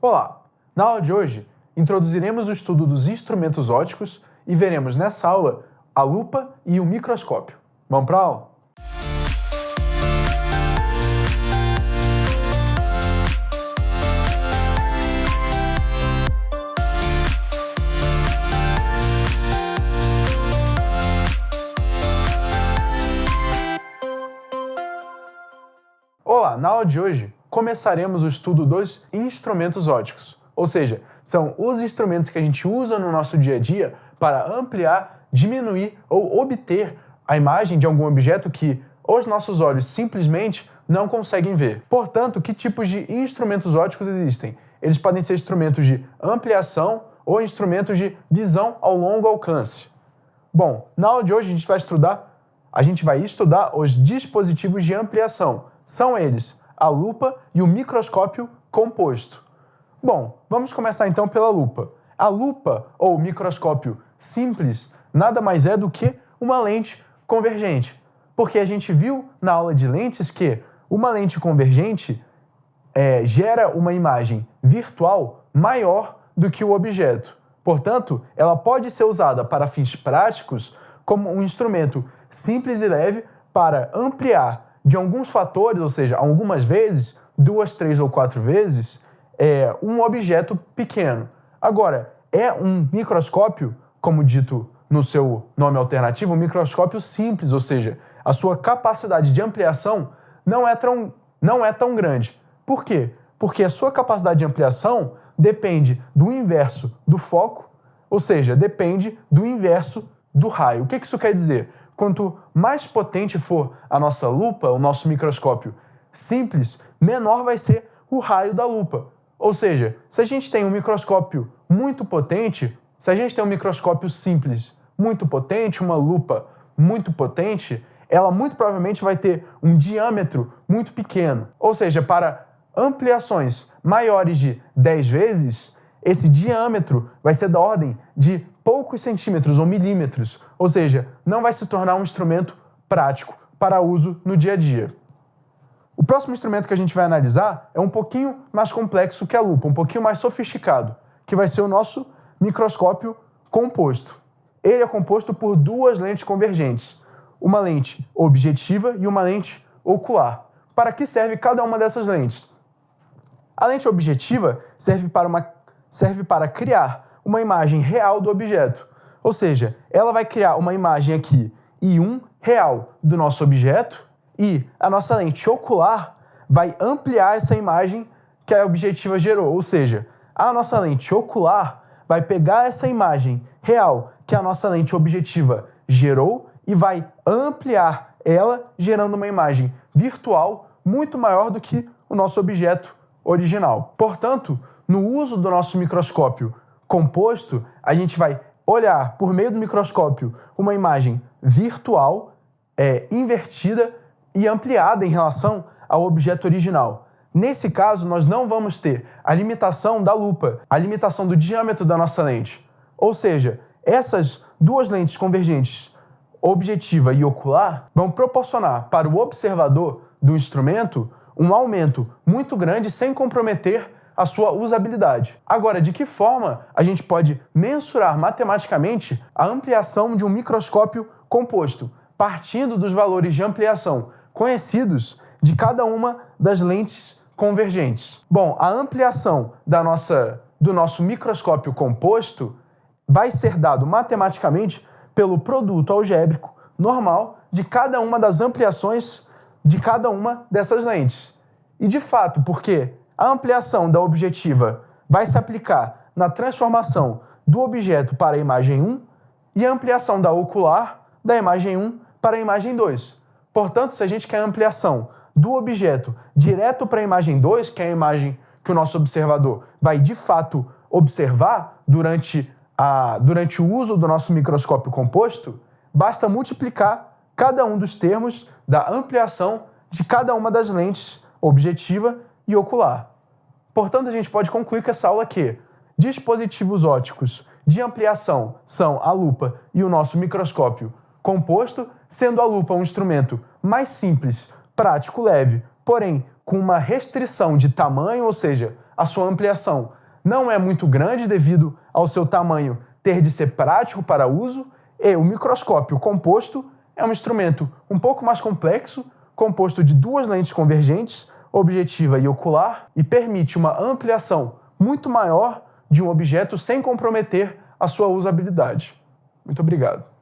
Olá! Na aula de hoje, introduziremos o estudo dos instrumentos ópticos e veremos nessa aula a lupa e o microscópio. Vamos para a aula? Olá! Na aula de hoje, começaremos o estudo dos instrumentos ópticos, ou seja, são os instrumentos que a gente usa no nosso dia a dia para ampliar, diminuir ou obter a imagem de algum objeto que os nossos olhos simplesmente não conseguem ver. Portanto, que tipos de instrumentos ópticos existem? Eles podem ser instrumentos de ampliação ou instrumentos de visão ao longo alcance. Bom, na aula de hoje a gente vai estudar os dispositivos de ampliação. São eles a lupa e o microscópio composto. Bom, vamos começar então pela lupa. A lupa, ou microscópio simples, nada mais é do que uma lente convergente. Porque a gente viu na aula de lentes que uma lente convergente gera uma imagem virtual maior do que o objeto. Portanto, ela pode ser usada para fins práticos como um instrumento simples e leve para ampliar de alguns fatores, ou seja, algumas vezes, 2, 3 ou 4 vezes, um objeto pequeno. Agora, é um microscópio, como dito no seu nome alternativo, um microscópio simples, ou seja, a sua capacidade de ampliação não é tão grande. Por quê? Porque a sua capacidade de ampliação depende do inverso do foco, ou seja, depende do inverso do raio. O que isso quer dizer? Quanto mais potente for a nossa lupa, o nosso microscópio simples, menor vai ser o raio da lupa. Ou seja, se a gente tem um microscópio muito potente, se a gente tem um microscópio simples muito potente, uma lupa muito potente, ela muito provavelmente vai ter um diâmetro muito pequeno. Ou seja, para ampliações maiores de 10 vezes, esse diâmetro vai ser da ordem de poucos centímetros ou milímetros, ou seja, não vai se tornar um instrumento prático para uso no dia a dia. O próximo instrumento que a gente vai analisar é um pouquinho mais complexo que a lupa, um pouquinho mais sofisticado, que vai ser o nosso microscópio composto. Ele é composto por duas lentes convergentes, uma lente objetiva e uma lente ocular. Para que serve cada uma dessas lentes? A lente objetiva serve para criar uma imagem real do objeto. Ou seja, ela vai criar uma imagem aqui I1 real do nosso objeto e a nossa lente ocular vai ampliar essa imagem que a objetiva gerou. Ou seja, a nossa lente ocular vai pegar essa imagem real que a nossa lente objetiva gerou e vai ampliar ela, gerando uma imagem virtual muito maior do que o nosso objeto original. Portanto, no uso do nosso microscópio composto, a gente vai olhar por meio do microscópio uma imagem virtual, invertida e ampliada em relação ao objeto original. Nesse caso, nós não vamos ter a limitação da lupa, a limitação do diâmetro da nossa lente. Ou seja, essas duas lentes convergentes, objetiva e ocular, vão proporcionar para o observador do instrumento um aumento muito grande sem comprometer a sua usabilidade. Agora, de que forma a gente pode mensurar matematicamente a ampliação de um microscópio composto, partindo dos valores de ampliação conhecidos de cada uma das lentes convergentes? Bom, a ampliação do nosso microscópio composto vai ser dado matematicamente pelo produto algébrico normal de cada uma das ampliações de cada uma dessas lentes. E de fato, porque a ampliação da objetiva vai se aplicar na transformação do objeto para a imagem 1 e a ampliação da ocular da imagem 1 para a imagem 2. Portanto, se a gente quer a ampliação do objeto direto para a imagem 2, que é a imagem que o nosso observador vai de fato observar durante o uso do nosso microscópio composto, basta multiplicar cada um dos termos da ampliação de cada uma das lentes objetiva e ocular. Portanto, a gente pode concluir com essa aula que dispositivos ópticos de ampliação são a lupa e o nosso microscópio composto, sendo a lupa um instrumento mais simples, prático, leve, porém com uma restrição de tamanho, ou seja, a sua ampliação não é muito grande devido ao seu tamanho ter de ser prático para uso, e o microscópio composto é um instrumento um pouco mais complexo, composto de duas lentes convergentes, objetiva e ocular, e permite uma ampliação muito maior de um objeto sem comprometer a sua usabilidade. Muito obrigado.